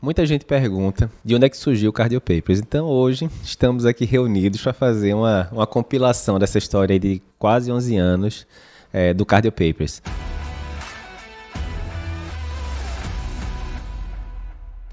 Muita gente pergunta de onde é que surgiu o Cardio Papers. Então hoje estamos aqui reunidos para fazer uma compilação dessa história aí de quase 11 anos do Cardio Papers.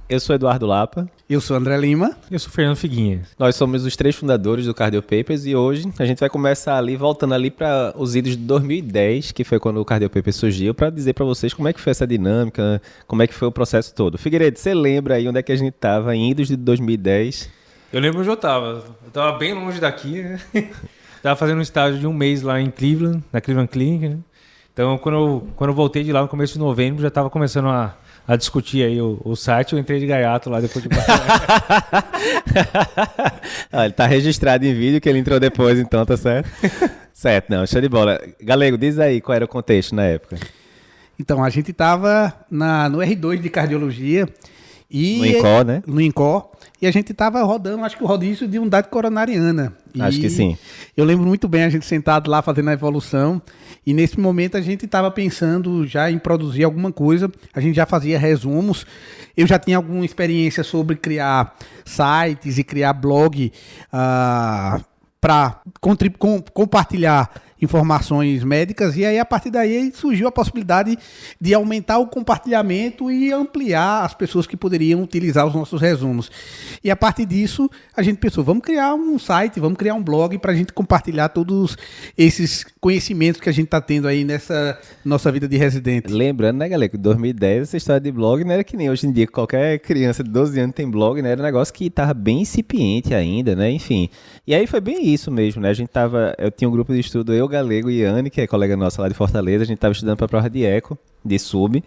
Eu sou Eduardo Lapa. Eu sou André Lima. Eu sou Fernando Figuinha. Nós somos os 3 fundadores do Cardio Papers e hoje a gente vai começar ali, voltando ali para os idos de 2010, que foi quando o Cardio Papers surgiu, para dizer para vocês como é que foi essa dinâmica, como é que foi o processo todo. Figueiredo, você lembra aí onde é que a gente estava em idos de 2010? Eu lembro onde eu estava. Eu estava bem longe daqui, né? Estava fazendo um estágio de 1 mês lá em Cleveland, na Cleveland Clinic, né? Então, quando eu voltei de lá no começo de novembro, já estava começando a discutir aí o site, eu entrei de gaiato lá depois de Ele tá registrado em vídeo que ele entrou depois, então, tá certo? Certo, não, show de bola. Galego, diz aí qual era o contexto na época. Então, a gente estava no R2 de cardiologia. No INCOR, né? No INCOR. E a gente estava rodando, acho que o rodízio de unidade coronariana. Acho que sim. Eu lembro muito bem a gente sentado lá fazendo a evolução. E nesse momento a gente estava pensando já em produzir alguma coisa. A gente já fazia resumos. Eu já tinha alguma experiência sobre criar sites e criar blog para compartilhar informações médicas, e aí a partir daí surgiu a possibilidade de aumentar o compartilhamento e ampliar as pessoas que poderiam utilizar os nossos resumos. E a partir disso, a gente pensou, vamos criar um site, vamos criar um blog para a gente compartilhar todos esses conhecimentos que a gente está tendo aí nessa nossa vida de residente. Lembrando, né, galera, que em 2010 essa história de blog não era que nem hoje em dia, que qualquer criança de 12 anos tem blog, né? Era um negócio que estava bem incipiente ainda, né? Enfim. E aí foi bem isso mesmo, né? Eu tinha um grupo de estudo, eu, Galego e Anne, que é colega nossa lá de Fortaleza, a gente estava estudando para a prova de eco, de sub,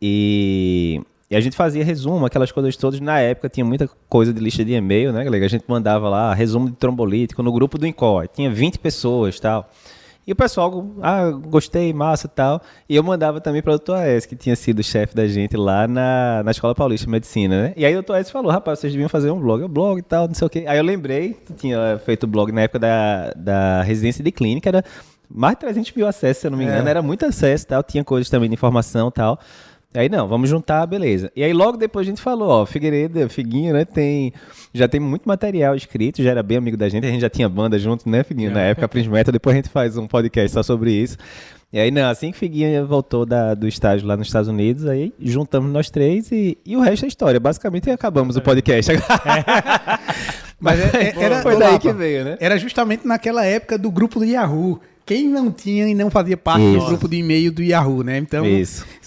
e a gente fazia resumo, aquelas coisas todas. Na época tinha muita coisa de lista de e-mail, né, Galego? A gente mandava lá resumo de trombolítico no grupo do INCOR, tinha 20 pessoas e tal. E o pessoal, gostei, massa e tal. E eu mandava também para o Dr. Aes, que tinha sido chefe da gente lá na Escola Paulista de Medicina, né? E aí o Dr. Aes falou, rapaz, vocês deviam fazer um blog e tal, não sei o quê. Aí eu lembrei que tinha feito blog na época da residência de clínica, era mais de 300 mil acessos, se eu não me engano, era muito acesso e tal, tinha coisas também de informação e tal. Aí não, vamos juntar, beleza. E aí logo depois a gente falou, Figueiredo, Figuinha, né, já tem muito material escrito, já era bem amigo da gente, a gente já tinha banda junto, né, Figuinha, na época, Prince Metal, depois a gente faz um podcast só sobre isso. E aí não, assim que Figuinha voltou do estágio lá nos Estados Unidos, aí juntamos nós 3 e o resto é história, basicamente acabamos o podcast. Mas foi daí que veio, né? Era justamente naquela época do grupo do Yahoo. Quem não tinha e não fazia parte do grupo de e-mail do Yahoo, né? Então,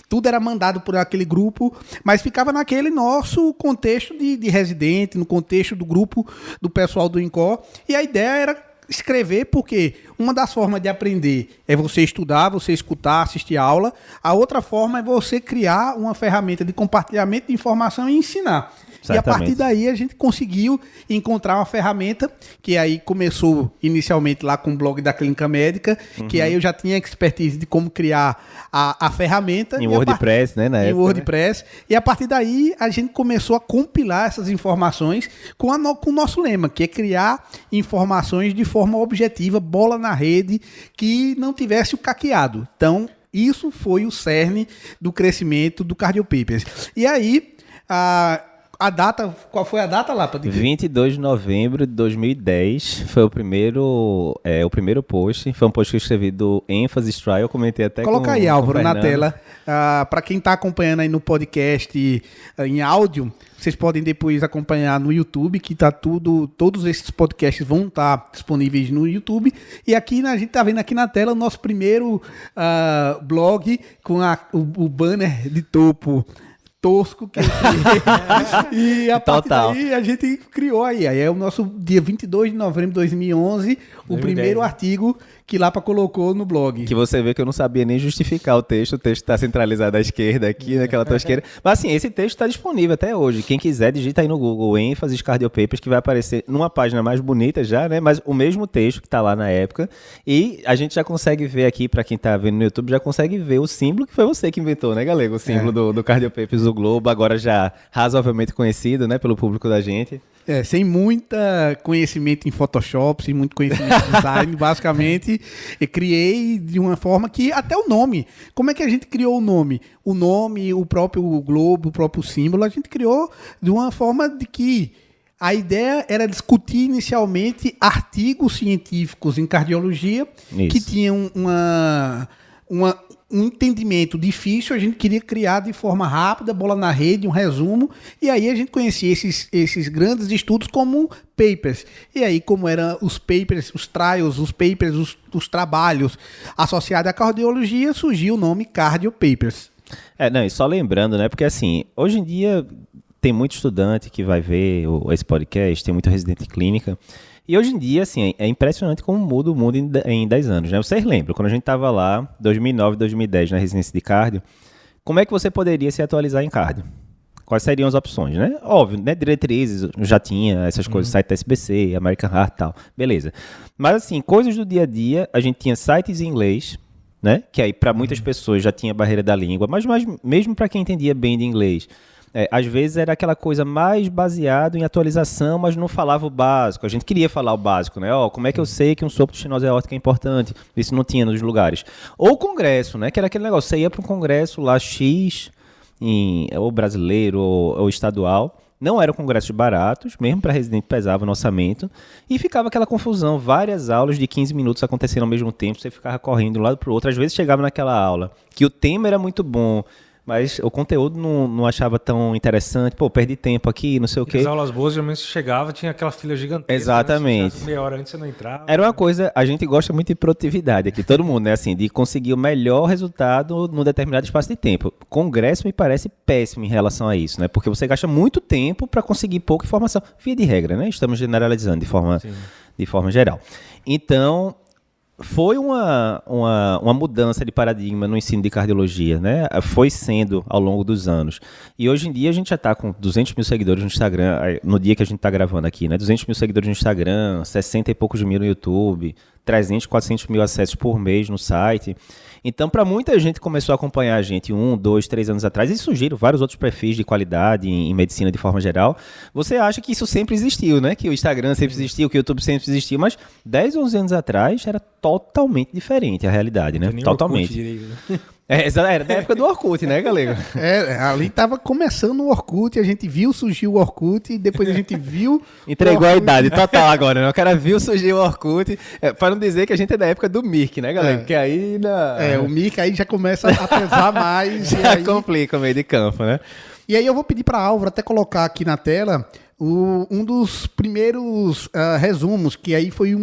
tudo era mandado por aquele grupo, mas ficava naquele nosso contexto de residente, no contexto do grupo do pessoal do INCOR. E a ideia era escrever, porque uma das formas de aprender é você estudar, você escutar, assistir a aula. A outra forma é você criar uma ferramenta de compartilhamento de informação e ensinar. Certamente. E a partir daí a gente conseguiu encontrar uma ferramenta que aí começou inicialmente lá com o blog da Clínica Médica, que aí eu já tinha expertise de como criar a ferramenta. Em WordPress, né? Na época, em WordPress. Né? E a partir daí a gente começou a compilar essas informações com o nosso lema, que é criar informações de forma objetiva, bola na rede, que não tivesse o caqueado. Então, isso foi o cerne do crescimento do Cardio Papers. E aí, a data, qual foi a data lá? 22 de novembro de 2010 foi o primeiro post. Foi um post que eu escrevi do Emphasis Trial. Eu comentei até Coloca aí, Álvaro, na tela. Para quem está acompanhando aí no podcast em áudio, vocês podem depois acompanhar no YouTube, que tá todos esses podcasts vão estar disponíveis no YouTube. E aqui a gente está vendo aqui na tela o nosso primeiro blog com o banner de topo tosco que eu criei. E a partir daí a gente criou aí é o nosso dia 22 de novembro de 2011, o primeiro artigo que Lapa colocou no blog. Que você vê que eu não sabia nem justificar o texto está centralizado à esquerda aqui, naquela tosqueira. Mas assim, esse texto está disponível até hoje. Quem quiser, digita aí no Google ênfase Cardio Papers, que vai aparecer numa página mais bonita já, né? Mas o mesmo texto que está lá na época. E a gente já consegue ver aqui, para quem está vendo no YouTube, já consegue ver o símbolo que foi você que inventou, né, Galego? O símbolo do Cardio Papers do Globo, agora já razoavelmente conhecido, né, pelo público da gente. Sem muito conhecimento em Photoshop, sem muito conhecimento em design, basicamente, eu criei de uma forma que até o nome. Como é que a gente criou o nome? O nome, o próprio globo, o próprio símbolo, a gente criou de uma forma de que a ideia era discutir inicialmente artigos científicos em cardiologia que tinham um entendimento difícil, a gente queria criar de forma rápida, bola na rede, um resumo, e aí a gente conhecia esses grandes estudos como papers. E aí, como eram os papers, os trials, os papers, os trabalhos associados à cardiologia, surgiu o nome Cardio Papers. E só lembrando, né, porque assim, hoje em dia tem muito estudante que vai ver esse podcast, tem muito residente de clínica. E hoje em dia, assim, é impressionante como muda o mundo em 10 anos, né? Vocês lembram, quando a gente estava lá, 2009, 2010, na residência de cardio, como é que você poderia se atualizar em cardio? Quais seriam as opções, né? Óbvio, né? Diretrizes, já tinha essas coisas, site da SBC, American Heart e tal, beleza. Mas, assim, coisas do dia a dia, a gente tinha sites em inglês, né? Que aí, para muitas pessoas, já tinha barreira da língua, mas mesmo para quem entendia bem de inglês, às vezes era aquela coisa mais baseado em atualização, mas não falava o básico. A gente queria falar o básico, né? Como é que eu sei que um sopro de estenose aórtica é importante? Isso não tinha nos lugares. Ou congresso, né? Que era aquele negócio, você ia para um congresso lá X, ou brasileiro ou estadual. Não eram congressos baratos, mesmo para residente pesava no orçamento, e ficava aquela confusão, várias aulas de 15 minutos acontecendo ao mesmo tempo, você ficava correndo de um lado para o outro. Às vezes chegava naquela aula que o tema era muito bom, mas o conteúdo não achava tão interessante. Perdi tempo aqui, não sei o quê. As aulas boas, geralmente você chegava, tinha aquela fila gigantesca. Exatamente. Né? Meia hora antes você não entrava. Era uma coisa, a gente gosta muito de produtividade aqui, todo mundo, né? Assim, de conseguir o melhor resultado num determinado espaço de tempo. Congresso me parece péssimo em relação a isso, né? Porque você gasta muito tempo para conseguir pouca informação. Via de regra, né? Estamos generalizando de forma geral. Então, foi uma mudança de paradigma no ensino de cardiologia, né? Foi sendo ao longo dos anos. E hoje em dia a gente já está com 200 mil seguidores no Instagram, no dia que a gente está gravando aqui, né? 200 mil seguidores no Instagram, 60 e poucos mil no YouTube, 300, 400 mil acessos por mês no site. Então, para muita gente que começou a acompanhar a gente 1, 2, 3 anos atrás, e surgiram vários outros perfis de qualidade em medicina de forma geral, você acha que isso sempre existiu, né? Que o Instagram sempre existiu, que o YouTube sempre existiu, mas 10, 11 anos atrás era totalmente diferente a realidade, né? Totalmente. Era da época do Orkut, né, galego? Ali tava começando o Orkut, a gente viu surgir o Orkut, e depois a gente viu... Entregou a idade total agora, né? O cara viu surgir o Orkut, para não dizer que a gente é da época do Mirk, né, galego? Porque aí... o Mirk aí já começa a pesar mais. Já aí... complica o meio de campo, né? E aí eu vou pedir para Álvaro até colocar aqui na tela um dos primeiros resumos, que aí foi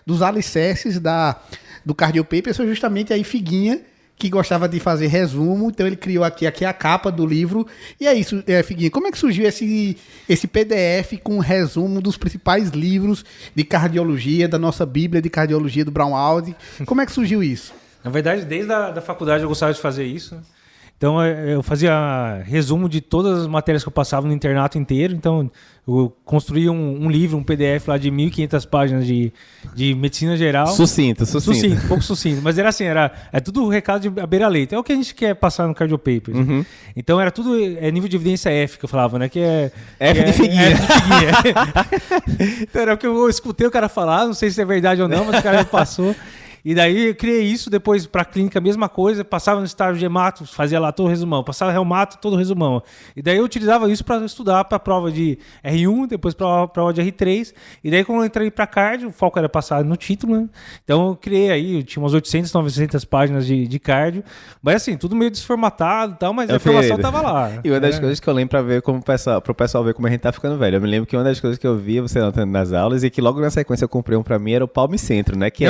dos alicerces do Cardio Papers, foi justamente aí Figuinha, que gostava de fazer resumo, então ele criou aqui a capa do livro. E é isso, Figuinha, como é que surgiu esse PDF com resumo dos principais livros de cardiologia, da nossa Bíblia de Cardiologia do Brown Audi? Como é que surgiu isso? Na verdade, desde a faculdade eu gostava de fazer isso. Então eu fazia resumo de todas as matérias que eu passava no internato inteiro. Então eu construí um livro, um PDF lá de 1.500 páginas de medicina geral. Sucinto. Pouco sucinto. Mas era assim, é tudo recado de beira-leito. É o que a gente quer passar no Cardio Papers. Uhum. Então era tudo nível de evidência F que eu falava, né? Que é F de Figuinha. Então era o que eu escutei o cara falar, não sei se é verdade ou não, mas o cara me passou. E daí eu criei isso, depois para a clínica, mesma coisa, passava no estágio de hemato, fazia lá todo o resumão, passava reumato, todo o resumão. E daí eu utilizava isso para estudar para a prova de R1, depois para a prova de R3. E daí quando eu entrei para cardio, o foco era passar no título, né? Então eu criei aí, eu tinha umas 800, 900 páginas de cardio, mas assim, tudo meio desformatado e tal, mas a informação estava lá. E uma das coisas que eu lembro para o pessoal ver como a gente tá ficando velho, eu me lembro que uma das coisas que eu via você anotando nas aulas e que logo na sequência eu comprei um para mim era o Palme Centro, né? Que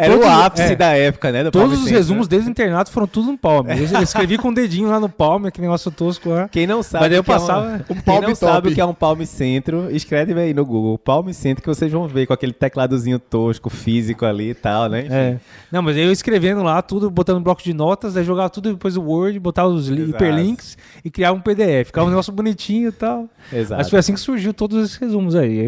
era o ápice da época, né? Todos os resumos desde o internato foram tudo no Palme. Eu escrevi com o dedinho lá no Palme, aquele negócio tosco lá. Quem não sabe, mas daí eu passava, quem não sabe o que é um Palme Centro, escreve aí no Google, Palme Centro, que vocês vão ver com aquele tecladozinho tosco, físico ali e tal, né? Enfim. Não, mas eu escrevendo lá tudo, botando no bloco de notas, aí jogava tudo depois o Word, botava os hiperlinks e criava um PDF. Ficava um negócio bonitinho e tal. Exato. Mas foi assim que surgiu todos esses resumos aí.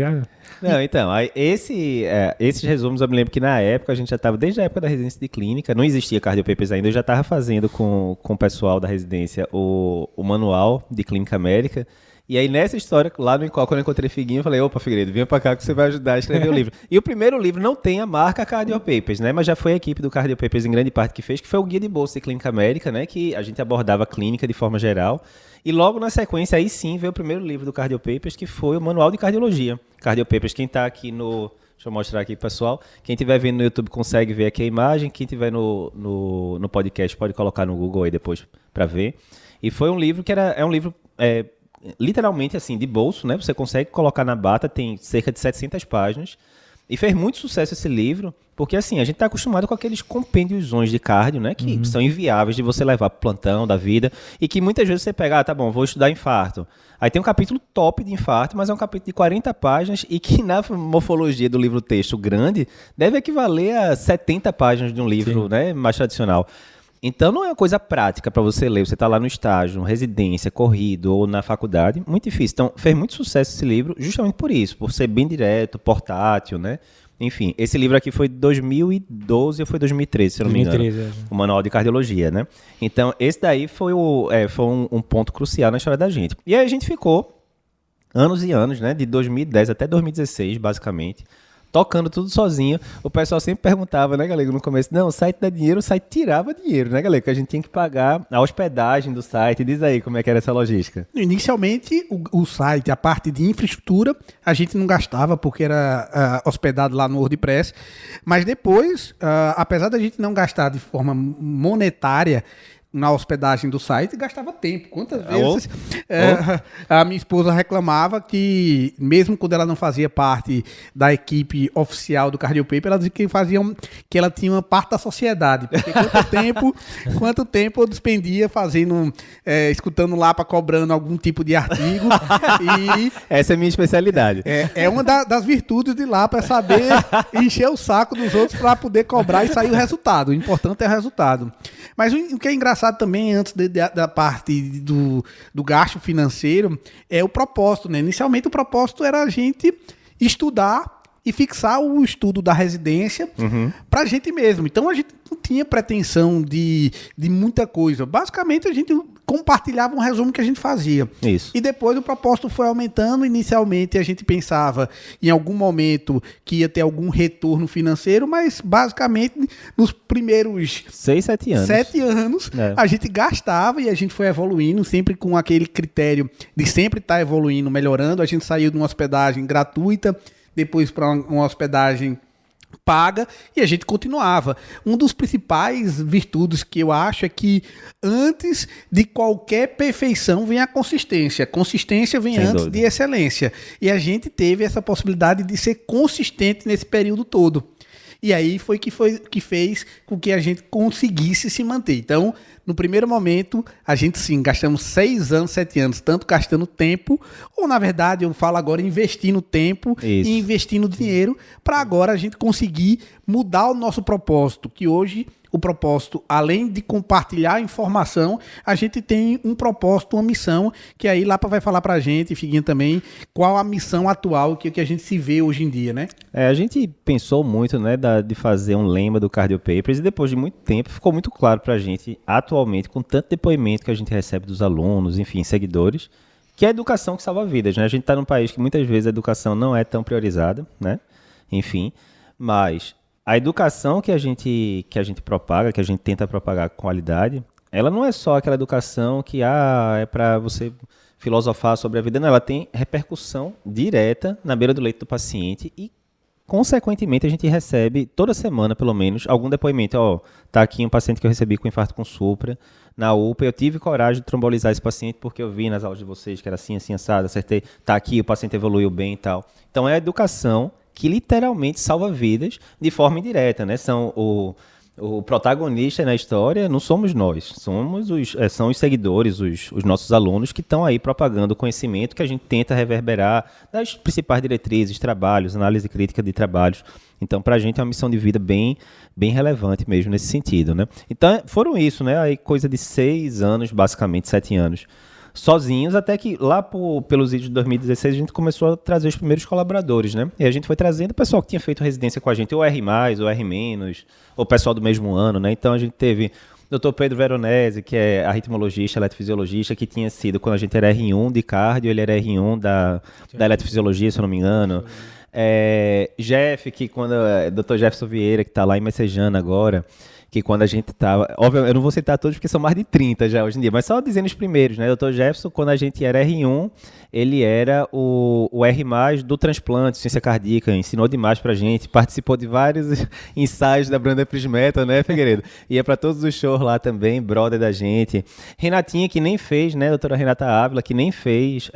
Não, então, esses resumos eu me lembro que na época a gente já estava, desde a época da residência de clínica, não existia Cardio Papers ainda, eu já estava fazendo com o pessoal da residência o manual de clínica médica, E aí, nessa história, lá no Incol, quando eu encontrei Figuinho, eu falei, opa, Figueiredo, vem pra cá que você vai ajudar a escrever o livro. E o primeiro livro não tem a marca Cardio Papers, né? Mas já foi a equipe do Cardio Papers, em grande parte, que fez, que foi o Guia de Bolsa de Clínica Médica, né? Que a gente abordava a clínica de forma geral. E logo na sequência, aí sim, veio o primeiro livro do Cardio Papers, que foi o Manual de Cardiologia. Cardio Papers, quem tá aqui no... Deixa eu mostrar aqui, pessoal. Quem estiver vendo no YouTube consegue ver aqui a imagem. Quem estiver no podcast pode colocar no Google aí depois para ver. E foi um livro que é um livro... literalmente assim, de bolso, né? Você consegue colocar na bata, tem cerca de 700 páginas. E fez muito sucesso esse livro, porque assim, a gente está acostumado com aqueles compêndiozões de cardio, né? Que são inviáveis de você levar pro plantão da vida. E que muitas vezes você pega, tá bom, vou estudar infarto. Aí tem um capítulo top de infarto, mas é um capítulo de 40 páginas e que na morfologia do livro-texto grande deve equivaler a 70 páginas de um livro, né, mais tradicional. Então não é uma coisa prática para você ler, você está lá no estágio, residência, corrido ou na faculdade, muito difícil. Então fez muito sucesso esse livro justamente por isso, por ser bem direto, portátil, né? Enfim, esse livro aqui foi 2012 ou foi 2013, se eu não me engano, o Manual de Cardiologia, né? Então esse daí foi um ponto crucial na história da gente. E aí a gente ficou anos e anos, né? De 2010 até 2016, basicamente, tocando tudo sozinho. O pessoal sempre perguntava, né, galera, no começo, não, o site dá dinheiro, o site tirava dinheiro, né, galera, que a gente tinha que pagar a hospedagem do site. Diz aí como é que era essa logística. Inicialmente, o site, a parte de infraestrutura, a gente não gastava porque era hospedado lá no WordPress, mas depois, apesar da gente não gastar de forma monetária na hospedagem do site, gastava tempo. Quantas vezes a minha esposa reclamava que, mesmo quando ela não fazia parte da equipe oficial do Cardio Paper, ela dizia que ela tinha uma parte da sociedade. Porque quanto tempo eu despendia fazendo, escutando lá para cobrando algum tipo de artigo. E essa é a minha especialidade. É uma das virtudes de lá, para saber encher o saco dos outros para poder cobrar e sair o resultado. O importante é o resultado. Mas o que é engraçado também, antes da parte do gasto financeiro, é o propósito, né? Inicialmente o propósito era a gente estudar e fixar o estudo da residência para a gente mesmo. Então a gente não tinha pretensão de muita coisa. Basicamente a gente compartilhava um resumo que a gente fazia. Isso. E depois o propósito foi aumentando. Inicialmente a gente pensava em algum momento que ia ter algum retorno financeiro, mas basicamente nos primeiros 7 anos, a gente gastava e a gente foi evoluindo, sempre com aquele critério de sempre estar evoluindo, melhorando. A gente saiu de uma hospedagem gratuita, depois para uma hospedagem paga, e a gente continuava. Um dos principais virtudes que eu acho é que antes de qualquer perfeição vem a consistência. Consistência vem Sem antes dúvida. de excelência. E a gente teve essa possibilidade de ser consistente nesse período todo. E aí foi que fez com que a gente conseguisse se manter. Então, no primeiro momento, a gente sim, gastamos 6 anos, 7 anos, tanto gastando tempo, ou na verdade, eu falo agora, investindo tempo e investindo dinheiro, para agora a gente conseguir mudar o nosso propósito, que hoje o propósito, além de compartilhar informação, a gente tem um propósito, uma missão, que aí Lapa vai falar pra gente, Figuinha também, qual a missão atual que a gente se vê hoje em dia, né? A gente pensou muito, né, de fazer um lema do Cardio Papers, e depois de muito tempo ficou muito claro pra gente, atualmente, com tanto depoimento que a gente recebe dos alunos, enfim, seguidores, que é a educação que salva vidas, né? A gente tá num país que muitas vezes a educação não é tão priorizada, né? Enfim, mas a educação que a gente propaga, que a gente tenta propagar com qualidade, ela não é só aquela educação que é para você filosofar sobre a vida, não. Ela tem repercussão direta na beira do leito do paciente e, consequentemente, a gente recebe toda semana, pelo menos, algum depoimento. Tá aqui um paciente que eu recebi com infarto com supra na UPA, eu tive coragem de trombolizar esse paciente porque eu vi nas aulas de vocês que era assim, assim, assado, acertei, tá aqui, o paciente evoluiu bem e tal. Então é a educação que literalmente salva vidas de forma indireta, né? São o protagonista na história não somos nós, são os seguidores, os nossos alunos que estão aí propagando o conhecimento que a gente tenta reverberar das principais diretrizes, trabalhos, análise crítica de trabalhos. Então, para a gente é uma missão de vida bem relevante mesmo nesse sentido, né? Então, foram isso, né? Aí coisa de 6 anos, basicamente 7 anos, sozinhos, até que lá pelos vídeos de 2016 a gente começou a trazer os primeiros colaboradores, né? E a gente foi trazendo o pessoal que tinha feito residência com a gente, ou R+, ou R-, ou o pessoal do mesmo ano, né? Então a gente teve Dr. Pedro Veronese, que é arritmologista, eletrofisiologista, que tinha sido, quando a gente era R1 de cardio, ele era R1 da eletrofisiologia, se eu não me engano. Jeff, que quando Dr. Jefferson Vieira, que está lá em Messejana agora, que quando a gente estava... Óbvio, eu não vou citar todos porque são mais de 30 já hoje em dia, mas só dizendo os primeiros, né? Dr. Jefferson, quando a gente era R1, ele era o R+, do transplante, ciência cardíaca, ensinou demais pra gente, participou de vários ensaios da Branda Prismeta, né, Figueiredo? Ia pra todos os shows lá também, brother da gente. Renatinha, que nem fez, né, doutora Renata Ávila, que nem fez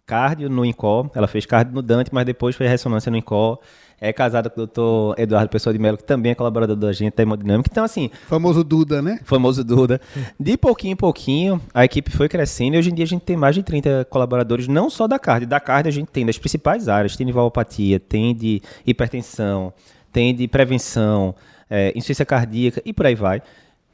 cardio no INCOR, ela fez cardio no Dante, mas depois fez ressonância no INCOR. É casada com o Dr. Eduardo Pessoa de Mello, que também é colaborador da gente da Hemodinâmica. Então, assim... Famoso Duda, né? Famoso Duda. De pouquinho em pouquinho, a equipe foi crescendo e hoje em dia a gente tem mais de 30 colaboradores, não só da cardio. Da cardio a gente tem das principais áreas. Tem de valvopatia, tem de hipertensão, tem de prevenção, insuficiência cardíaca e por aí vai.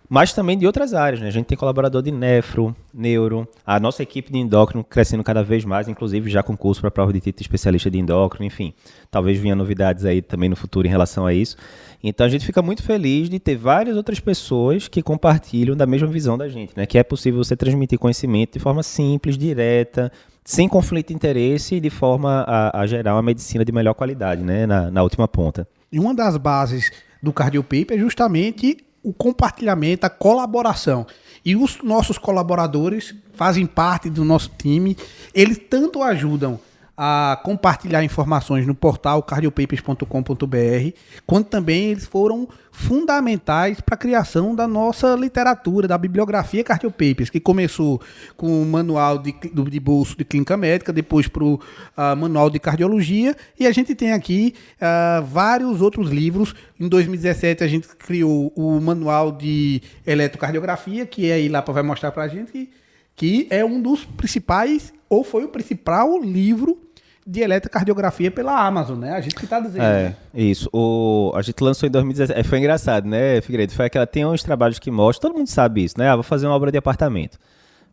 Mas também de outras áreas, né? A gente tem colaborador de nefro, neuro, a nossa equipe de endócrino crescendo cada vez mais, inclusive já com curso para prova de título de especialista de endócrino, enfim. Talvez venha novidades aí também no futuro em relação a isso. Então a gente fica muito feliz de ter várias outras pessoas que compartilham da mesma visão da gente, né? Que é possível você transmitir conhecimento de forma simples, direta, sem conflito de interesse e de forma a gerar uma medicina de melhor qualidade, né? Na última ponta. E uma das bases do Cardiopaper é justamente o compartilhamento, a colaboração. E os nossos colaboradores fazem parte do nosso time. Eles tanto ajudam a compartilhar informações no portal cardiopapers.com.br, quanto também eles foram fundamentais para a criação da nossa literatura, da bibliografia Cardiopapers, que começou com o manual de bolso de clínica médica, depois para o manual de cardiologia, e a gente tem aqui vários outros livros. Em 2017 a gente criou o manual de eletrocardiografia, que aí Lapa vai mostrar para a gente, que é um dos principais, ou foi o principal livro de eletrocardiografia pela Amazon, né? A gente que tá dizendo. Isso. A gente lançou em 2017. Foi engraçado, né, Figueiredo? Tem uns trabalhos que mostram, todo mundo sabe isso, né? Vou fazer uma obra de apartamento.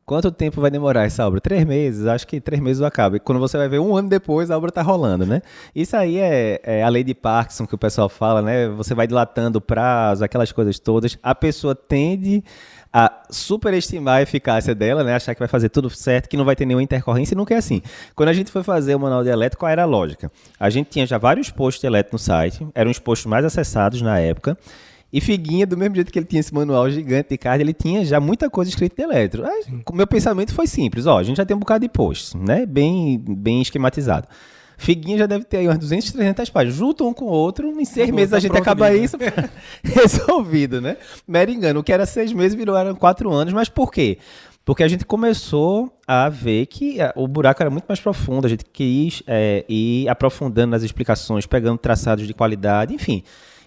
Quanto tempo vai demorar essa obra? 3 meses? Acho que 3 meses acaba. E quando você vai ver 1 ano depois, a obra tá rolando, né? Isso aí é a lei de Parkinson que o pessoal fala, né? Você vai dilatando o prazo, aquelas coisas todas. A pessoa tende a superestimar a eficácia dela, né? Achar que vai fazer tudo certo, que não vai ter nenhuma intercorrência, e nunca é assim. Quando a gente foi fazer o manual de eletro, qual era a lógica? A gente tinha já vários posts de eletro no site, eram os posts mais acessados na época, e Figuinha, do mesmo jeito que ele tinha esse manual gigante de cardio, ele tinha já muita coisa escrita de eletro. O meu pensamento foi simples, a gente já tem um bocado de posts, né? Bem esquematizado. Figuinha já deve ter aí umas 200, 300 páginas. Junto um com o outro, em 6 meses a gente acaba isso resolvido, né? Mero engano. O que era 6 meses eram 4 anos. Mas por quê? Porque a gente começou a ver que o buraco era muito mais profundo. A gente quis ir aprofundando nas explicações, pegando traçados de qualidade, enfim.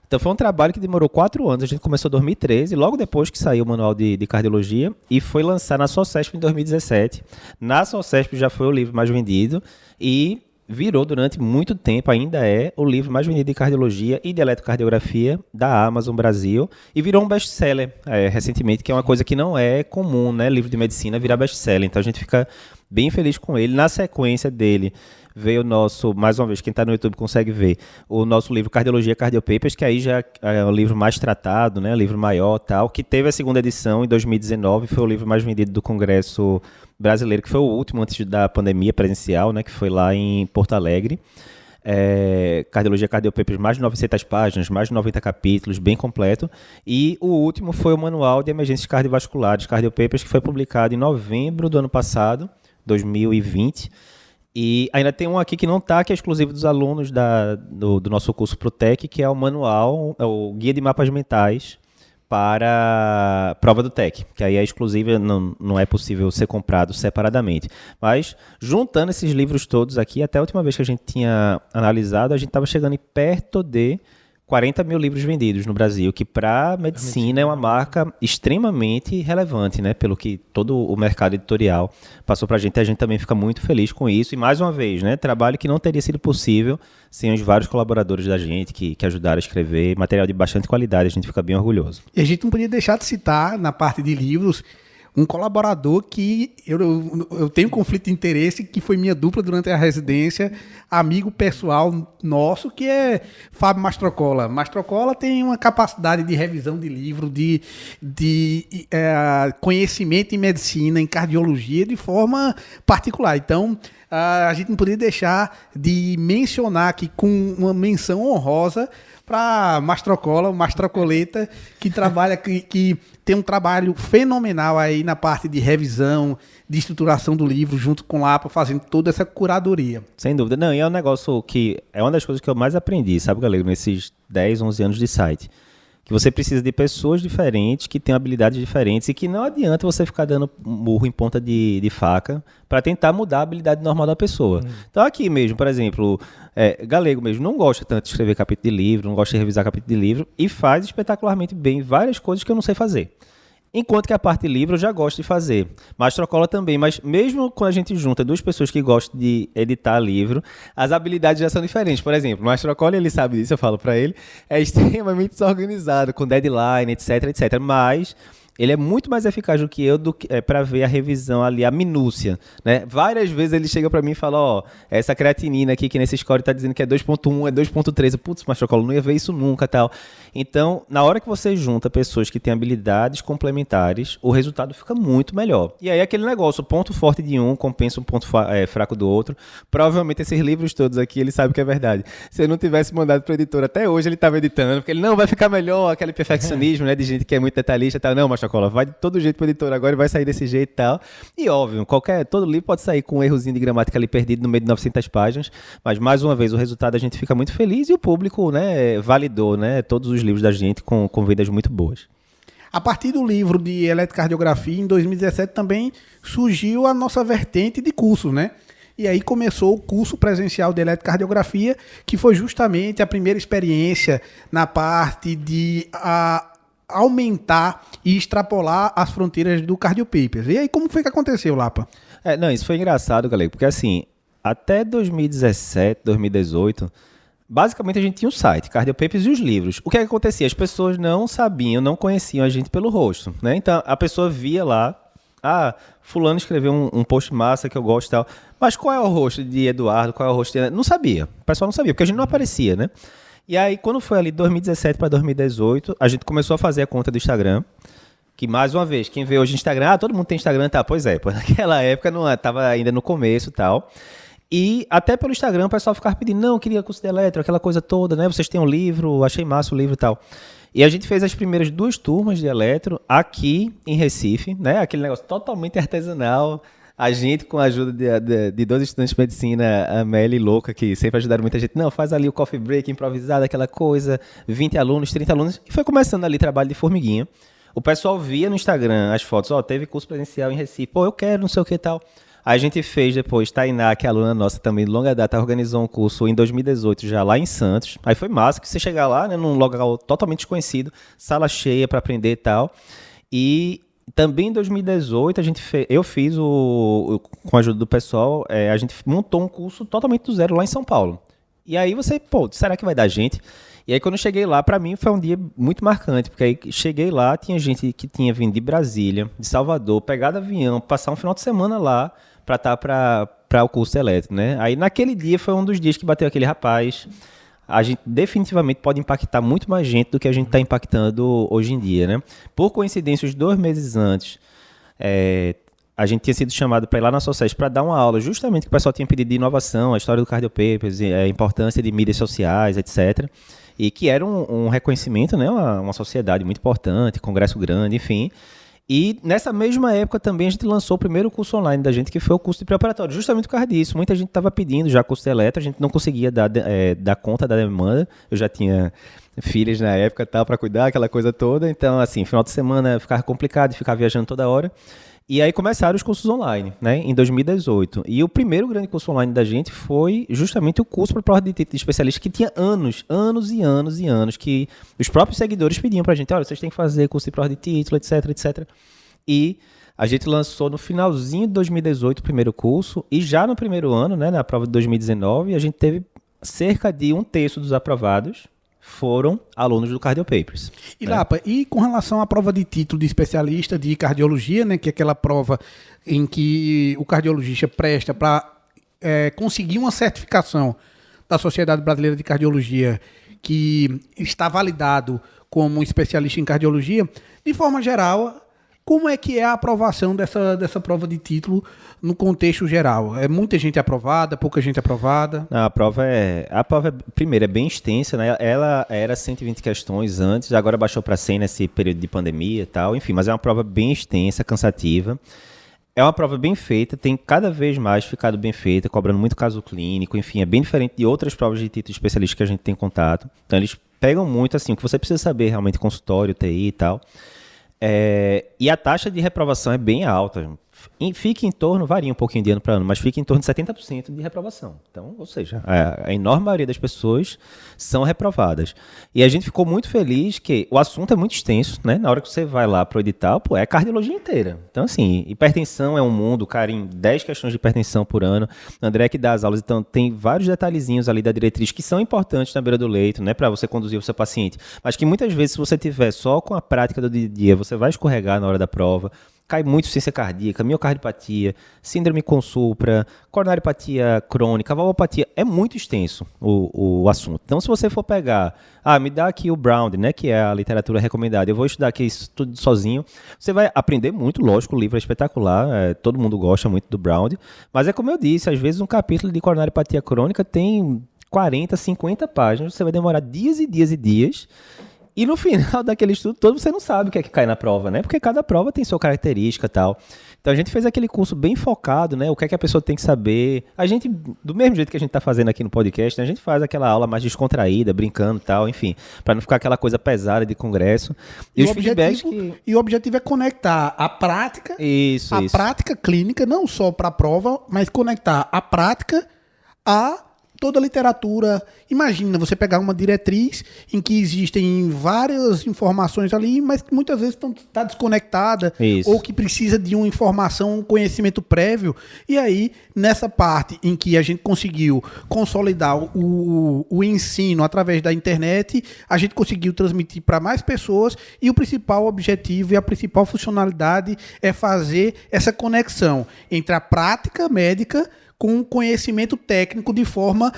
Então foi um trabalho que demorou 4 anos. A gente começou em 2013, logo depois que saiu o manual de cardiologia, e foi lançar na Socesp em 2017. Na Socesp já foi o livro mais vendido e virou durante muito tempo, ainda é o livro mais vendido de cardiologia e de eletrocardiografia da Amazon Brasil, e virou um best-seller recentemente, que é uma coisa que não é comum, né? Livro de medicina virar best-seller, então a gente fica bem feliz com ele. Na sequência dele veio o nosso, mais uma vez, quem está no YouTube consegue ver, o nosso livro Cardiologia Cardiopapers, que aí já é o livro mais tratado, né? O livro maior, tal, que teve a segunda edição em 2019, foi o livro mais vendido do Congresso Brasileiro, que foi o último antes da pandemia presencial, né? Que foi lá em Porto Alegre. Cardiologia Cardiopapers, mais de 900 páginas, mais de 90 capítulos, bem completo. E o último foi o Manual de Emergências Cardiovasculares, Cardiopapers, que foi publicado em novembro do ano passado, 2020. E ainda tem um aqui que não está, que é exclusivo dos alunos do nosso curso ProTec, que é o manual, o Guia de Mapas Mentais para a prova do TEC, que aí é exclusiva, não é possível ser comprado separadamente. Mas, juntando esses livros todos aqui, até a última vez que a gente tinha analisado, a gente estava chegando perto de 40 mil livros vendidos no Brasil, que para medicina é uma marca extremamente relevante, né? Pelo que todo o mercado editorial passou para a gente também fica muito feliz com isso. E mais uma vez, né? Trabalho que não teria sido possível sem os vários colaboradores da gente que ajudaram a escrever, material de bastante qualidade, a gente fica bem orgulhoso. E a gente não podia deixar de citar, na parte de livros, um colaborador que eu tenho conflito de interesse, que foi minha dupla durante a residência, amigo pessoal nosso, que é Fábio Mastrocola. Mastrocola tem uma capacidade de revisão de livro, de conhecimento em medicina, em cardiologia, de forma particular. Então, a gente não poderia deixar de mencionar aqui com uma menção honrosa para Mastrocola, o Mastrocoleta, que trabalha, que tem um trabalho fenomenal aí na parte de revisão, de estruturação do livro, junto com o Lapa, fazendo toda essa curadoria. Sem dúvida. Não, e é um negócio que é uma das coisas que eu mais aprendi, sabe, Galego, nesses 10, 11 anos de site. Que você precisa de pessoas diferentes, que tenham habilidades diferentes e que não adianta você ficar dando murro em ponta de faca para tentar mudar a habilidade normal da pessoa. Então aqui mesmo, por exemplo, Galego mesmo não gosta tanto de escrever capítulo de livro, não gosta de revisar capítulo de livro e faz espetacularmente bem várias coisas que eu não sei fazer. Enquanto que a parte de livro eu já gosto de fazer. Mastrocola também, mas mesmo quando a gente junta duas pessoas que gostam de editar livro, as habilidades já são diferentes. Por exemplo, o Mastrocola, ele sabe disso, eu falo pra ele, é extremamente desorganizado, com deadline, etc, etc. Mas ele é muito mais eficaz do que eu para ver a revisão ali, a minúcia, né? Várias vezes ele chega para mim e fala, ó, essa creatinina aqui que nesse score tá dizendo que é 2.1, é 2.3, putz, Mastrocola, não ia ver isso nunca, tal. Então, na hora que você junta pessoas que têm habilidades complementares, o resultado fica muito melhor. E aí aquele negócio, o ponto forte de um compensa um ponto fraco do outro. Provavelmente esses livros todos aqui, ele sabe que é verdade. Se eu não tivesse mandado para o editor até hoje, ele estava editando, porque ele não vai ficar melhor, aquele perfeccionismo, né, de gente que é muito detalhista e tal. Não, Mastrocola, vai de todo jeito para o editor agora e vai sair desse jeito e tal. E óbvio, todo livro pode sair com um errozinho de gramática ali perdido no meio de 900 páginas, mas mais uma vez o resultado a gente fica muito feliz e o público, né, validou, né, todos os livros da gente com vendas muito boas. A partir do livro de eletrocardiografia, em 2017 também surgiu a nossa vertente de cursos, né? E aí começou o curso presencial de eletrocardiografia, que foi justamente a primeira experiência na parte de aumentar e extrapolar as fronteiras do Cardiopapers. E aí, como foi que aconteceu, Lapa? Não, isso foi engraçado, galera, porque assim, até 2017, 2018... basicamente a gente tinha um site, Cardiopapers e os livros. O que acontecia? As pessoas não sabiam, não conheciam a gente pelo rosto, né? Então a pessoa via lá, fulano escreveu um post massa que eu gosto e tal, mas qual é o rosto de Eduardo, qual é o rosto de... Não sabia, o pessoal não sabia, porque a gente não aparecia, né? E aí quando foi ali 2017 para 2018, a gente começou a fazer a conta do Instagram, que mais uma vez, quem vê hoje o Instagram, todo mundo tem Instagram, tá? Pois é, naquela época não estava ainda no começo e tal. E até pelo Instagram o pessoal ficava pedindo, não, eu queria curso de eletro, aquela coisa toda, né? Vocês têm um livro, achei massa o livro e tal. E a gente fez as primeiras 2 turmas de eletro aqui em Recife, né? Aquele negócio totalmente artesanal. A gente, com a ajuda de 2 estudantes de medicina, a Meli e Louca, que sempre ajudaram muita gente. Não, faz ali o coffee break improvisado, aquela coisa, 20 alunos, 30 alunos. E foi começando ali trabalho de formiguinha. O pessoal via no Instagram as fotos, teve curso presencial em Recife, eu quero, não sei o que e tal. Aí a gente fez depois, Tainá, que é aluna nossa também de longa data, organizou um curso em 2018 já lá em Santos. Aí foi massa, que você chegar lá, né, num local totalmente desconhecido, sala cheia para aprender e tal. E também em 2018 eu fiz, com a ajuda do pessoal, a gente montou um curso totalmente do zero lá em São Paulo. E aí você, será que vai dar gente? E aí quando eu cheguei lá, para mim foi um dia muito marcante, porque aí cheguei lá, tinha gente que tinha vindo de Brasília, de Salvador, pegado avião, passar um final de semana lá, para estar para o curso elétrico, né? Aí naquele dia foi um dos dias que bateu aquele rapaz. A gente definitivamente pode impactar muito mais gente do que a gente está impactando hoje em dia, né? Por coincidência, os 2 meses antes, a gente tinha sido chamado para ir lá na Society para dar uma aula, justamente que o pessoal tinha pedido de inovação, a história do Cardiopapers, a importância de mídias sociais, etc. E que era um reconhecimento, né? Uma sociedade muito importante, congresso grande, enfim. E nessa mesma época também a gente lançou o primeiro curso online da gente, que foi o curso de preparatório, justamente por causa disso. Muita gente estava pedindo já curso de eletro, a gente não conseguia dar conta da demanda. Eu já tinha filhas na época para cuidar, aquela coisa toda. Então, assim, final de semana ficava complicado, ficar viajando toda hora. E aí começaram os cursos online, né, em 2018. E o primeiro grande curso online da gente foi justamente o curso para prova de título de especialista, que tinha anos e anos, que os próprios seguidores pediam para a gente, olha, vocês têm que fazer curso de prova de título, etc, etc. E a gente lançou no finalzinho de 2018 o primeiro curso, e já no primeiro ano, né, na prova de 2019, a gente teve cerca de 1/3 dos aprovados foram alunos do Cardio Papers. E Lapa, e com relação à prova de título de especialista de cardiologia, né, que é aquela prova em que o cardiologista presta para conseguir uma certificação da Sociedade Brasileira de Cardiologia que está validado como especialista em cardiologia, de forma geral, como é que é a aprovação dessa prova de título no contexto geral? É muita gente aprovada, pouca gente aprovada? Não, a prova, primeiro, é bem extensa, né? Ela era 120 questões antes, agora baixou para 100 nesse período de pandemia e tal, enfim, mas é uma prova bem extensa, cansativa. É uma prova bem feita, tem cada vez mais ficado bem feita, cobrando muito caso clínico, enfim, é bem diferente de outras provas de título de especialista que a gente tem contato. Então, eles pegam muito, assim, o que você precisa saber realmente, consultório, TI e tal. E a taxa de reprovação é bem alta. Fica em torno, varia um pouquinho de ano para ano, mas fica em torno de 70% de reprovação. Então, ou seja, a enorme maioria das pessoas são reprovadas. E a gente ficou muito feliz que o assunto é muito extenso, né? Na hora que você vai lá para o edital, é a cardiologia inteira. Então, assim, hipertensão é um mundo, cara, em 10 questões de hipertensão por ano. André que dá as aulas, então tem vários detalhezinhos ali da diretriz que são importantes na beira do leito, né? Para você conduzir o seu paciente. Mas que muitas vezes, se você tiver só com a prática do dia a dia, você vai escorregar na hora da prova. Cai muito ciência cardíaca, miocardiopatia, síndrome com supra, coronariopatia crônica, valvopatia. É muito extenso o assunto. Então, se você for pegar, me dá aqui o Brown, né, que é a literatura recomendada, eu vou estudar aqui isso tudo sozinho, você vai aprender muito, lógico, o livro é espetacular, todo mundo gosta muito do Brown, mas é como eu disse, às vezes um capítulo de coronariopatia crônica tem 40, 50 páginas, você vai demorar dias e dias e dias. E no final daquele estudo todo, você não sabe o que é que cai na prova, né? Porque cada prova tem sua característica e tal. Então a gente fez aquele curso bem focado, né? O que é que a pessoa tem que saber. A gente, do mesmo jeito que a gente está fazendo aqui no podcast, né? A gente faz aquela aula mais descontraída, brincando e tal, enfim, para não ficar aquela coisa pesada de congresso. E os feedbacks E o objetivo é conectar a prática, prática clínica, não só para a prova, mas conectar a prática a toda a literatura. Imagina você pegar uma diretriz em que existem várias informações ali, mas que muitas vezes está desconectada. Isso. Ou que precisa de uma informação, um conhecimento prévio. E aí, nessa parte em que a gente conseguiu consolidar o ensino através da internet, a gente conseguiu transmitir para mais pessoas e o principal objetivo e a principal funcionalidade é fazer essa conexão entre a prática médica com conhecimento técnico de forma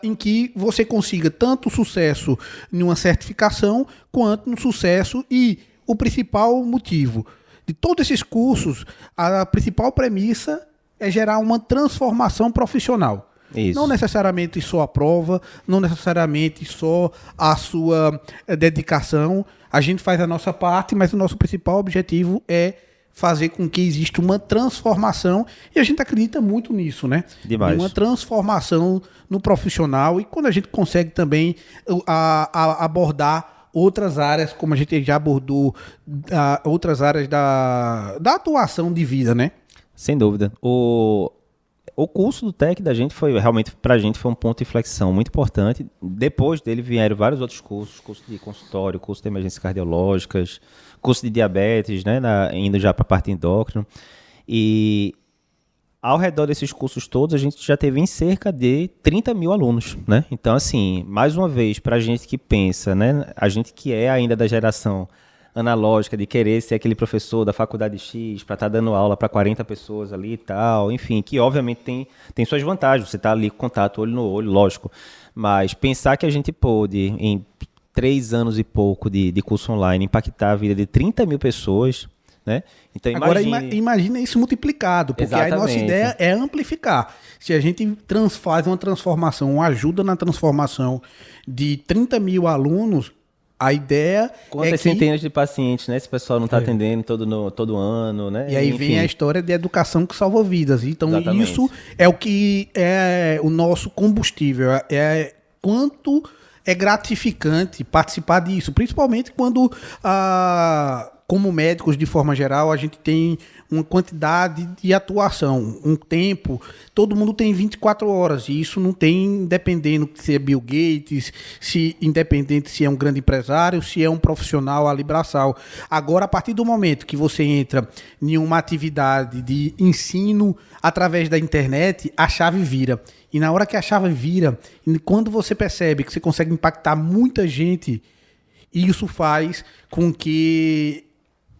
em que você consiga tanto sucesso em uma certificação quanto no sucesso. E o principal motivo de todos esses cursos, a principal premissa é gerar uma transformação profissional. Isso. Não necessariamente só a prova, não necessariamente só a sua dedicação. A gente faz a nossa parte, mas o nosso principal objetivo é fazer com que exista uma transformação, e a gente acredita muito nisso, né? Demais. Uma transformação no profissional, e quando a gente consegue também abordar outras áreas, como a gente já abordou, outras áreas da atuação de vida, né? Sem dúvida. O curso do TEC da gente foi, realmente, pra gente, foi um ponto de inflexão muito importante. Depois dele vieram vários outros cursos, curso de consultório, curso de emergências cardiológicas, curso de diabetes, né, indo já para a parte endócrina. E ao redor desses cursos todos, a gente já teve em cerca de 30 mil alunos, né? Então, assim, mais uma vez, para a gente que pensa, né, a gente que é ainda da geração analógica de querer ser aquele professor da faculdade X para estar dando aula para 40 pessoas ali e tal, enfim, que obviamente tem suas vantagens, você está ali com contato olho no olho, lógico, mas pensar que a gente pôde, em 3 anos e pouco de curso online, impactar a vida de 30 mil pessoas, né? Então, imagina isso multiplicado, porque a nossa ideia é amplificar. Se a gente faz uma transformação, uma ajuda na transformação de 30 mil alunos, a ideia Quantas centenas de pacientes, né? Esse pessoal não está atendendo todo ano, né? E aí enfim, vem a história de educação que salva vidas. Então, exatamente, isso é o que é o nosso combustível. É quanto é gratificante participar disso. Principalmente quando como médicos, de forma geral, a gente tem uma quantidade de atuação, um tempo. Todo mundo tem 24 horas, e isso não tem, dependendo se é Bill Gates, independente se é um grande empresário, se é um profissional ali braçal. Agora, a partir do momento que você entra em uma atividade de ensino através da internet, a chave vira. E na hora que a chave vira, quando você percebe que você consegue impactar muita gente, isso faz com que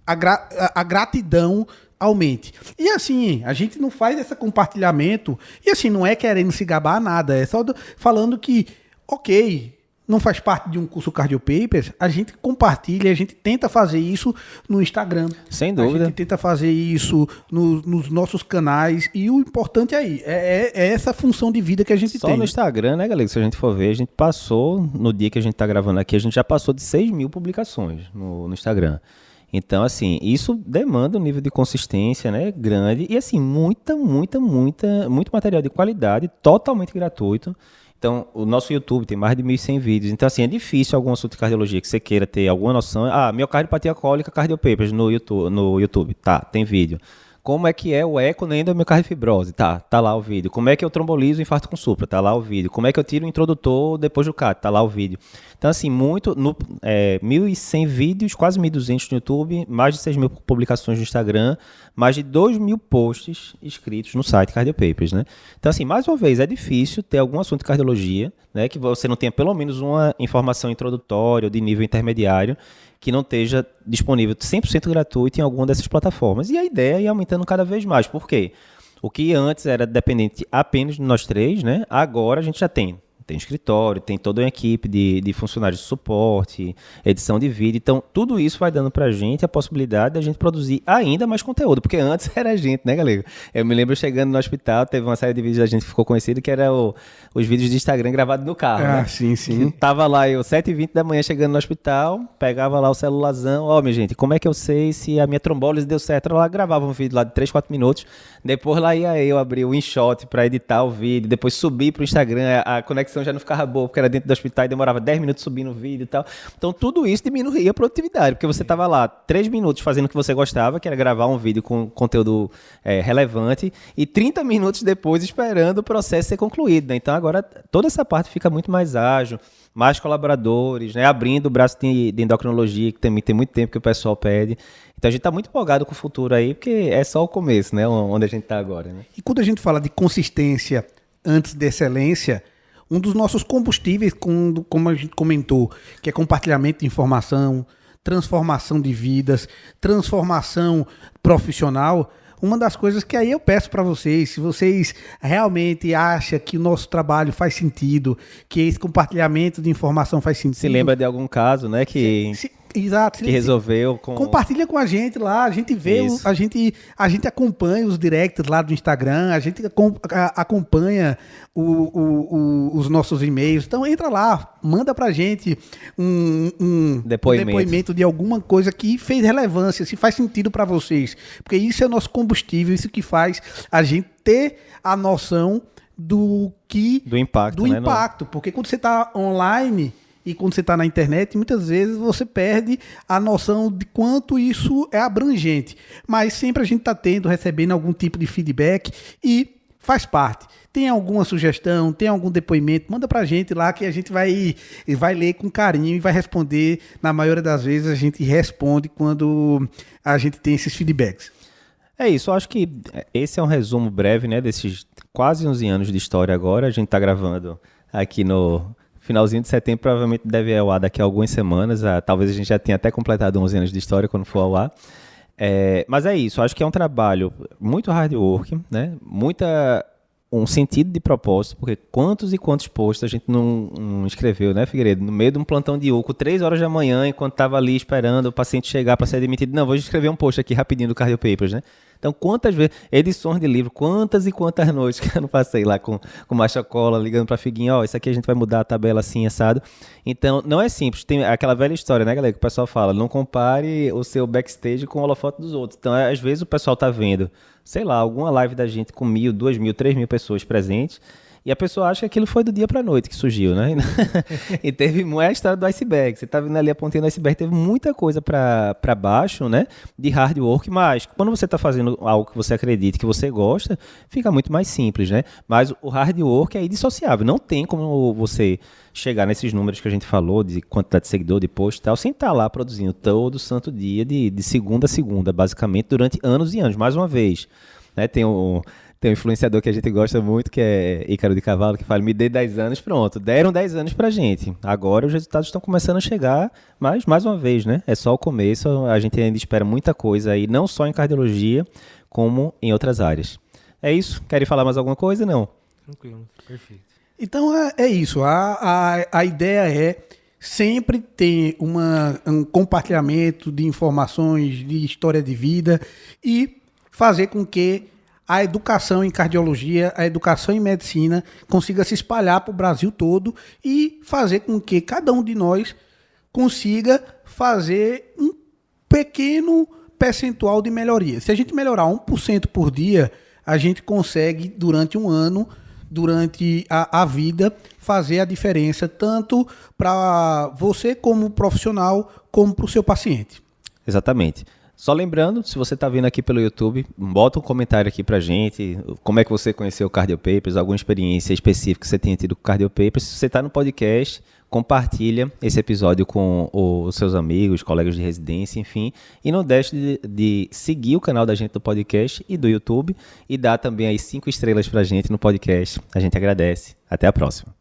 a gratidão aumente. E assim, a gente não faz esse compartilhamento, e assim, não é querendo se gabar nada, é só falando que, ok, não faz parte de um curso Cardio Papers, a gente compartilha, a gente tenta fazer isso no Instagram. Sem dúvida. A gente tenta fazer isso nos nossos canais, e o importante aí é essa função de vida que a gente tem. Só no Instagram, né, galera? Se a gente for ver, a gente passou, no dia que a gente tá gravando aqui, a gente já passou de 6 mil publicações no Instagram. Então, assim, isso demanda um nível de consistência, né, grande, e assim, muito material de qualidade, totalmente gratuito. Então, o nosso YouTube tem mais de 1.100 vídeos. Então, assim, é difícil algum assunto de cardiologia que você queira ter alguma noção. Miocardiopatia cólica, Cardio Papers no YouTube. Tá, tem vídeo. Como é que é o eco na endomiocardiofibrose? Tá lá o vídeo. Como é que eu trombolizo o infarto com supra? Tá lá o vídeo. Como é que eu tiro o introdutor depois do CAT? Tá lá o vídeo. Então, assim, 1.100 vídeos, quase 1.200 no YouTube, mais de 6 mil publicações no Instagram, mais de 2 mil posts escritos no site Cardio Papers, né? Então, assim, mais uma vez, é difícil ter algum assunto de cardiologia, né, que você não tenha pelo menos uma informação introdutória ou de nível intermediário que não esteja disponível 100% gratuito em alguma dessas plataformas. E a ideia é ir aumentando cada vez mais. Por quê? O que antes era dependente apenas de nós três, né? Agora a gente já tem escritório, tem toda uma equipe de funcionários de suporte, edição de vídeo. Então, tudo isso vai dando pra gente a possibilidade da gente produzir ainda mais conteúdo, porque antes era a gente, né, galera? Eu me lembro chegando no hospital, teve uma série de vídeos da gente que ficou conhecido, que era os vídeos de Instagram gravados no carro, né? Sim. Tava lá eu, 7h20 da manhã, chegando no hospital, pegava lá o celularzão, minha gente, como é que eu sei se a minha trombólise deu certo? Eu lá gravava um vídeo lá de 3, 4 minutos, depois lá ia eu abrir o InShot pra editar o vídeo, depois subir pro Instagram, a conexão já não ficava boa, porque era dentro do hospital e demorava 10 minutos subindo o vídeo e tal. Então, tudo isso diminuía a produtividade, porque você estava lá 3 minutos fazendo o que você gostava, que era gravar um vídeo com conteúdo relevante, e 30 minutos depois esperando o processo ser concluído, né? Então, agora, toda essa parte fica muito mais ágil, mais colaboradores, né? Abrindo o braço de endocrinologia, que também tem muito tempo que o pessoal pede. Então, a gente está muito empolgado com o futuro aí, porque é só o começo, né? Onde a gente está agora, né? E quando a gente fala de consistência antes de excelência, um dos nossos combustíveis, como a gente comentou, que é compartilhamento de informação, transformação de vidas, transformação profissional, uma das coisas que aí eu peço para vocês, se vocês realmente acham que o nosso trabalho faz sentido, que esse compartilhamento de informação faz sentido. Se lembra de algum caso, né, Exato. Que resolveu com... Compartilha com a gente lá, a gente vê, a gente acompanha os directs lá do Instagram, a gente acompanha os nossos e-mails. Então entra lá, manda pra gente um depoimento de alguma coisa que fez relevância, se faz sentido para vocês. Porque isso é o nosso combustível, isso que faz a gente ter a noção do impacto, né? Porque quando você está online e quando você está na internet, muitas vezes você perde a noção de quanto isso é abrangente. Mas sempre a gente está recebendo algum tipo de feedback e faz parte. Tem alguma sugestão, tem algum depoimento, manda pra gente lá que a gente vai ler com carinho e vai responder. Na maioria das vezes a gente responde quando a gente tem esses feedbacks. É isso, eu acho que esse é um resumo breve, né, desses quase 11 anos de história agora. A gente está gravando aqui no finalzinho de setembro, provavelmente deve ir ao ar daqui a algumas semanas. Talvez a gente já tenha até completado 11 anos de história quando for ao ar. Mas é isso, acho que é um trabalho muito hard work, né? Um sentido de propósito, porque quantos e quantos posts a gente não escreveu, né, Figueiredo? No meio de um plantão de UCO, 3 horas da manhã, enquanto estava ali esperando o paciente chegar para ser demitido. Não, vou escrever um post aqui rapidinho do Cardio Papers, né? Então, quantas vezes, edições de livro, quantas e quantas noites que eu não passei lá com Machocola, ligando para Figuinho, isso aqui a gente vai mudar a tabela assim, assado. Então, não é simples. Tem aquela velha história, né, galera, que o pessoal fala, não compare o seu backstage com o holofote dos outros. Então, às vezes o pessoal tá vendo, sei lá, alguma live da gente com 1.000, 2.000, 3.000 pessoas presentes, E a pessoa acha que aquilo foi do dia pra noite que surgiu, né? E teve é a história do iceberg. Você tá vendo ali a pontinha do iceberg, teve muita coisa pra baixo, né? De hard work, mas quando você tá fazendo algo que você acredita, que você gosta, fica muito mais simples, né? Mas o hard work é indissociável. Não tem como você chegar nesses números que a gente falou, de quantidade de seguidor, de post e tal, sem estar lá produzindo todo santo dia, de segunda a segunda, basicamente, durante anos e anos. Mais uma vez, né? Tem um influenciador que a gente gosta muito, que é Ícaro de Cavalo, que fala, me dê 10 anos, pronto. Deram 10 anos pra gente. Agora os resultados estão começando a chegar, mas, mais uma vez, né? É só o começo, a gente ainda espera muita coisa aí, não só em cardiologia, como em outras áreas. É isso? Querem falar mais alguma coisa? Não? Tranquilo, perfeito. Então é isso. A ideia é sempre ter um compartilhamento de informações, de história de vida e fazer com que a educação em cardiologia, a educação em medicina consiga se espalhar para o Brasil todo e fazer com que cada um de nós consiga fazer um pequeno percentual de melhoria. Se a gente melhorar 1% por dia, a gente consegue, durante um ano, durante a vida, fazer a diferença tanto para você como profissional, como para o seu paciente. Exatamente. Só lembrando, se você está vendo aqui pelo YouTube, bota um comentário aqui pra gente, como é que você conheceu o Cardio Papers, alguma experiência específica que você tenha tido com o Cardio Papers. Se você está no podcast, compartilha esse episódio com os seus amigos, colegas de residência, enfim. E não deixe de seguir o canal da gente do podcast e do YouTube e dar também aí 5 estrelas pra gente no podcast. A gente agradece. Até a próxima.